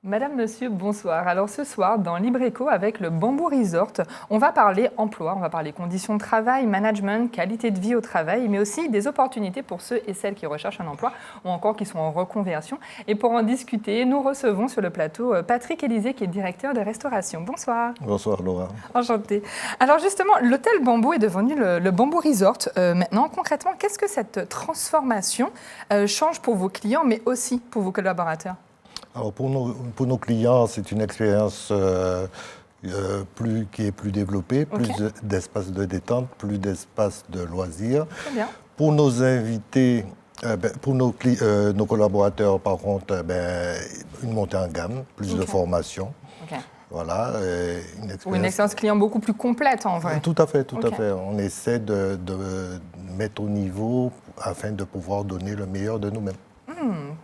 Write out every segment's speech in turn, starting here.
Madame, Monsieur, bonsoir. Alors ce soir, dans Libreco, avec le Bamboo Resort, on va parler emploi, on va parler conditions de travail, management, qualité de vie au travail, mais aussi des opportunités pour ceux et celles qui recherchent un emploi ou encore qui sont en reconversion. Et pour en discuter, nous recevons sur le plateau Patrick Élysée, qui est directeur de restauration. Bonsoir. Bonsoir Laura. Enchantée. Alors justement, l'hôtel Bamboo est devenu le Bamboo Resort. Maintenant, concrètement, qu'est-ce que cette transformation change pour vos clients, mais aussi pour vos collaborateurs ? Alors pour nos clients, c'est une expérience qui est plus développée, plus d'espace de détente, plus d'espace de loisirs. Très bien. Pour nos invités, pour nos collaborateurs, par contre, une montée en gamme, plus de formation. Voilà, une expérience client beaucoup plus complète en vrai. Tout à fait, tout à fait. On essaie de mettre au niveau afin de pouvoir donner le meilleur de nous-mêmes.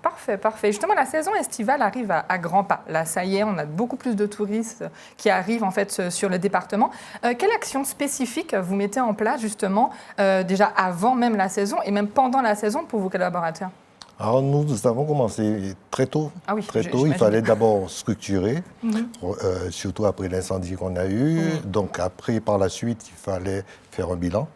Parfait, parfait. Justement, la saison estivale arrive à grands pas. Là, ça y est, on a beaucoup plus de touristes qui arrivent en fait sur le département. Quelle action spécifique vous mettez en place justement déjà avant même la saison et même pendant la saison pour vos collaborateurs ? Alors nous avons commencé très tôt. Ah oui, très tôt. Il fallait d'abord structurer, surtout après l'incendie qu'on a eu. Donc après, par la suite, il fallait faire un bilan.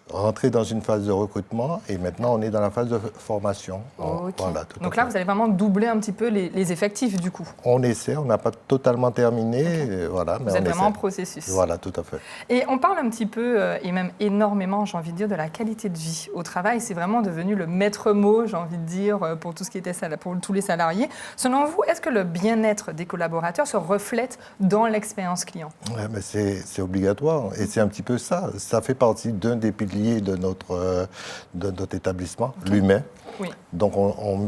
Rentrer dans une phase de recrutement et maintenant on est dans la phase de formation. Voilà, donc là, vous allez vraiment doubler un petit peu les effectifs du coup. On essaie, on n'a pas totalement terminé. Voilà, vous êtes vraiment en processus. Voilà, tout à fait. Et on parle un petit peu, et même énormément, j'ai envie de dire, de la qualité de vie au travail. C'est vraiment devenu le maître mot, j'ai envie de dire, pour tout ce qui était pour tous les salariés. Selon vous, est-ce que le bien-être des collaborateurs se reflète dans l'expérience client ? C'est obligatoire et c'est un petit peu ça. Ça fait partie d'un des piliers de notre établissement, l'humain. Oui. Donc,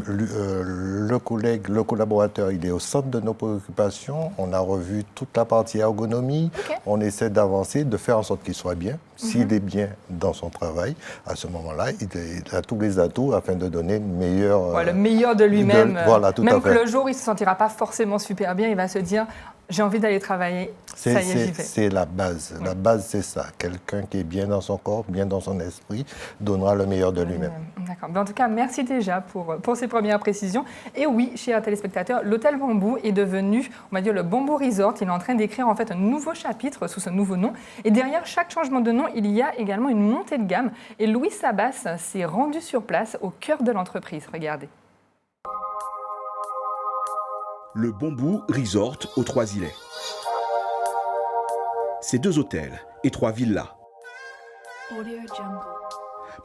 le collaborateur, il est au centre de nos préoccupations. On a revu toute la partie ergonomie. On essaie d'avancer, de faire en sorte qu'il soit bien. S'il est bien dans son travail, à ce moment-là, il a tous les atouts afin de donner le meilleur... le meilleur de lui-même. Voilà, tout même à fait. que le jour où il ne se sentira pas forcément super bien, il va se dire... J'ai envie d'aller travailler, ça y est, j'y vais. C'est la base. Oui. La base, c'est ça. Quelqu'un qui est bien dans son corps, bien dans son esprit, donnera le meilleur de lui-même. D'accord. En tout cas, merci déjà pour ces premières précisions. Et oui, chers téléspectateurs, l'hôtel Bamboo est devenu, on va dire, le Bamboo Resort. Il est en train d'écrire en fait un nouveau chapitre sous ce nouveau nom. Et derrière chaque changement de nom, il y a également une montée de gamme. Et Louis Sabas s'est rendu sur place au cœur de l'entreprise. Regardez. Le Bamboo Resort aux Trois-Îlets. C'est 2 hôtels et 3 villas.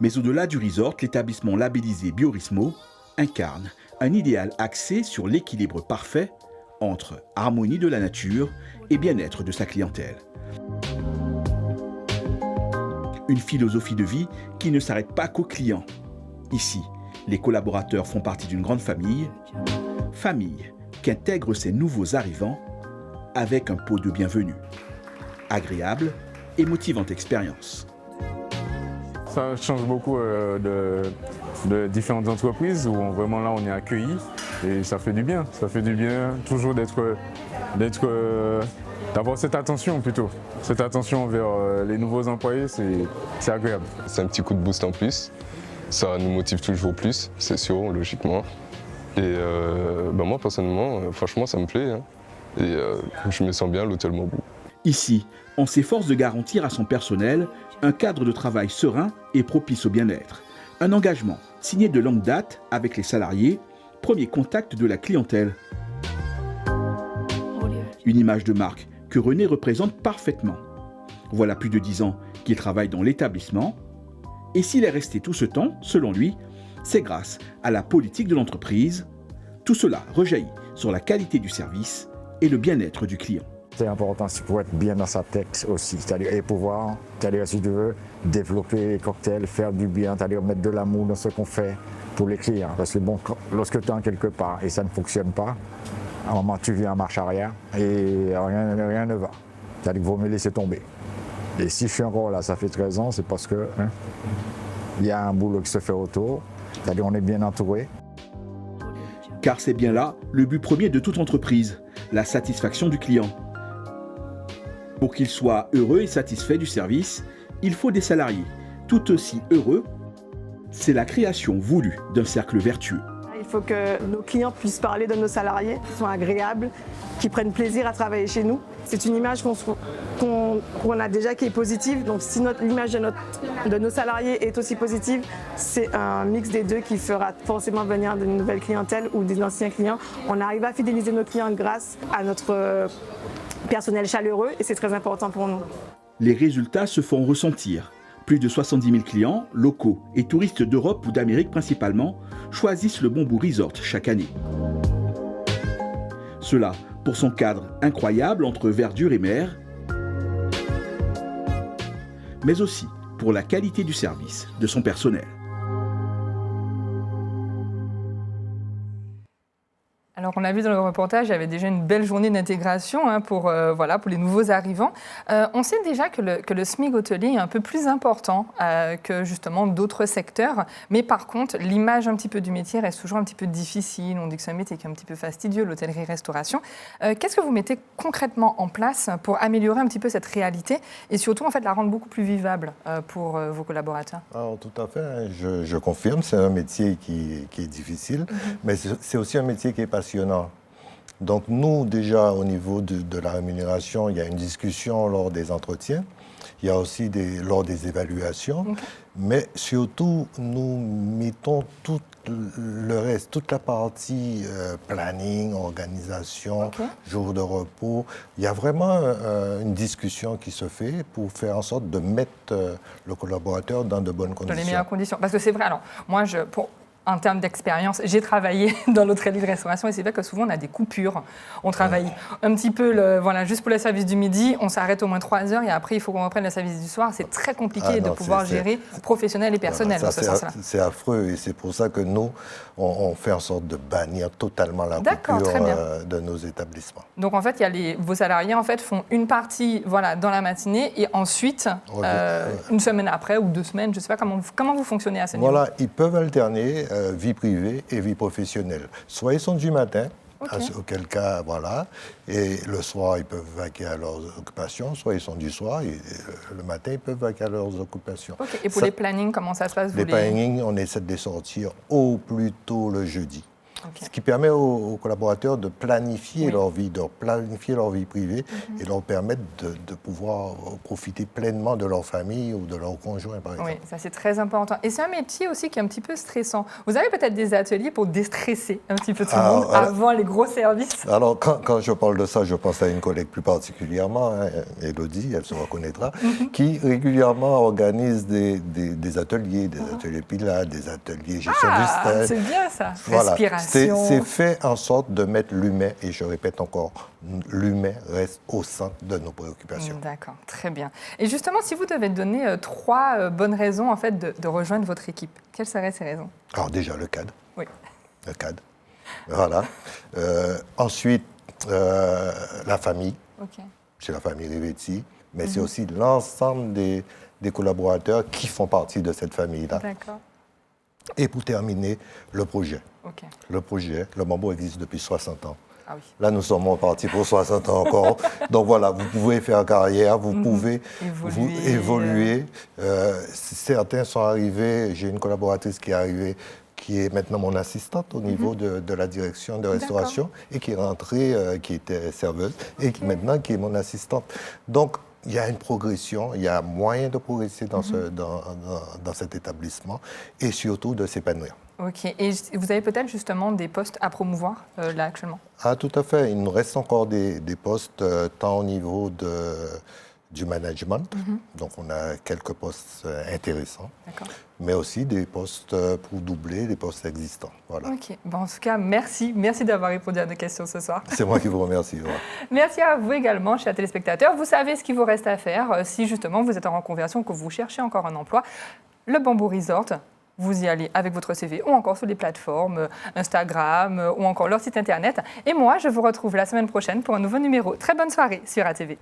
Mais au-delà du resort, l'établissement labellisé Biorismo incarne un idéal axé sur l'équilibre parfait entre harmonie de la nature et bien-être de sa clientèle. Une philosophie de vie qui ne s'arrête pas qu'aux clients. Ici, les collaborateurs font partie d'une grande famille qu'intègre ces nouveaux arrivants avec un pot de bienvenue. Agréable et motivante expérience. Ça change beaucoup de différentes entreprises où vraiment là on est accueilli et ça fait du bien. Ça fait du bien toujours d'avoir cette attention plutôt. Cette attention envers les nouveaux employés, c'est agréable. C'est un petit coup de boost en plus. Ça nous motive toujours plus, c'est sûr, logiquement. Et moi, personnellement, franchement, ça me plaît. Hein. Et je me sens bien à l'hôtel Bamboo. Ici, on s'efforce de garantir à son personnel un cadre de travail serein et propice au bien-être. Un engagement signé de longue date avec les salariés, premier contact de la clientèle. Une image de marque que René représente parfaitement. Voilà plus de 10 ans qu'il travaille dans l'établissement. Et s'il est resté tout ce temps, selon lui, c'est grâce à la politique de l'entreprise. Tout cela rejaillit sur la qualité du service et le bien-être du client. C'est important pour être bien dans sa tête aussi, c'est-à-dire et pouvoir, c'est-à-dire si tu veux, développer les cocktails, faire du bien, c'est-à-dire mettre de l'amour dans ce qu'on fait pour les clients. Parce que bon, lorsque tu es quelque part et ça ne fonctionne pas, à un moment tu viens en marche arrière et rien ne va. C'est-à-dire qu'il vaut mieux laisser tomber. Et si je suis encore là, ça fait 13 ans, c'est parce que il y a un boulot qui se fait autour, c'est-à-dire on est bien entouré. Car c'est bien là le but premier de toute entreprise, la satisfaction du client. Pour qu'il soit heureux et satisfait du service, il faut des salariés tout aussi heureux. C'est la création voulue d'un cercle vertueux. Il faut que nos clients puissent parler de nos salariés, qui sont agréables, qui prennent plaisir à travailler chez nous. C'est une image qu'on a déjà qui est positive. Donc si l'image de nos salariés est aussi positive, c'est un mix des deux qui fera forcément venir de nouvelles clientèles ou des anciens clients. On arrive à fidéliser nos clients grâce à notre personnel chaleureux et c'est très important pour nous. Les résultats se font ressentir. Plus de 70 000 clients, locaux et touristes d'Europe ou d'Amérique principalement, choisissent le Bamboo Resort chaque année. Cela pour son cadre incroyable entre verdure et mer, mais aussi pour la qualité du service de son personnel. Alors, on a vu dans le reportage, il y avait déjà une belle journée d'intégration pour les nouveaux arrivants. On sait déjà que le SMIC hôtelier est un peu plus important que justement d'autres secteurs. Mais par contre, l'image un petit peu du métier reste toujours un petit peu difficile. On dit que c'est un métier qui est un petit peu fastidieux, l'hôtellerie-restauration. Qu'est-ce que vous mettez concrètement en place pour améliorer un petit peu cette réalité et surtout en fait, la rendre beaucoup plus vivable pour vos collaborateurs? Alors, tout à fait, je confirme, c'est un métier qui est difficile, mais c'est aussi un métier qui est passionnant. Donc nous, déjà, au niveau de la rémunération, il y a une discussion lors des entretiens, il y a aussi lors des évaluations, mais surtout, nous mettons tout le reste, toute la partie planning, organisation, jour de repos. Il y a vraiment une discussion qui se fait pour faire en sorte de mettre le collaborateur dans de bonnes conditions. Dans les meilleures conditions. Parce que c'est vrai, alors moi, en termes d'expérience, j'ai travaillé dans l'hôtellerie-restauration et c'est vrai que souvent on a des coupures. On travaille un petit peu juste pour le service du midi, on s'arrête au moins 3 heures et après il faut qu'on reprenne le service du soir. C'est très compliqué de pouvoir gérer professionnel et personnel dans ce sens-là. C'est affreux et c'est pour ça que nous, on fait en sorte de bannir totalement la coupure de nos établissements. Donc en fait, vos salariés en fait, font une partie dans la matinée et ensuite, une semaine après ou 2 semaines, je ne sais pas comment vous fonctionnez à ce niveau. Voilà, ils peuvent alterner vie privée et vie professionnelle. Soit ils sont du matin, auquel cas, et le soir, ils peuvent vaquer à leurs occupations, soit ils sont du soir, et le matin, ils peuvent vaquer à leurs occupations. Et pour les plannings, comment ça se passe? Les plannings, on essaie de les sortir au plus tôt le jeudi. Ce qui permet aux collaborateurs de planifier leur vie, de planifier leur vie privée et leur permettre de pouvoir profiter pleinement de leur famille ou de leur conjoint, par exemple. Oui, ça c'est très important. Et c'est un métier aussi qui est un petit peu stressant. Vous avez peut-être des ateliers pour déstresser un petit peu tout le monde avant les gros services? Alors, quand je parle de ça, je pense à une collègue plus particulièrement, Élodie, elle se reconnaîtra, qui régulièrement organise des ateliers pilates, des ateliers gestion du stress. C'est bien ça, voilà. Respiration. C'est fait en sorte de mettre l'humain, et je répète encore, l'humain reste au centre de nos préoccupations. D'accord, très bien. Et justement, si vous devez donner 3 bonnes raisons en fait, de rejoindre votre équipe, quelles seraient ces raisons? Alors déjà, le cadre. Oui. Le cadre. Voilà. Ensuite, la famille. C'est la famille Rivetti, mais c'est aussi l'ensemble des collaborateurs qui font partie de cette famille-là. D'accord. Et pour terminer, le projet. Le projet, le Bamboo existe depuis 60 ans. Ah oui. Là, nous sommes repartis pour 60 ans encore. Donc voilà, vous pouvez faire carrière, vous pouvez évoluer. Certains sont arrivés, j'ai une collaboratrice qui est arrivée, qui est maintenant mon assistante au niveau de la direction de restauration et qui est rentrée, qui était serveuse et qui maintenant qui est mon assistante. Donc, il y a une progression, il y a moyen de progresser dans cet établissement et surtout de s'épanouir. Ok. Et vous avez peut-être justement des postes à promouvoir là actuellement? Ah, tout à fait. Il nous reste encore des postes tant au niveau du management. Donc, on a quelques postes intéressants. Mais aussi des postes pour doubler les postes existants. Voilà. Ok. Bon, en tout cas, merci. Merci d'avoir répondu à nos questions ce soir. C'est moi qui vous remercie. Voilà. Merci à vous également, chers téléspectateurs. Vous savez ce qu'il vous reste à faire si justement vous êtes en reconversion, que vous cherchez encore un emploi. Le Bamboo Resort, vous y allez avec votre CV ou encore sur les plateformes Instagram ou encore leur site internet. Et moi, je vous retrouve la semaine prochaine pour un nouveau numéro. Très bonne soirée sur ATV.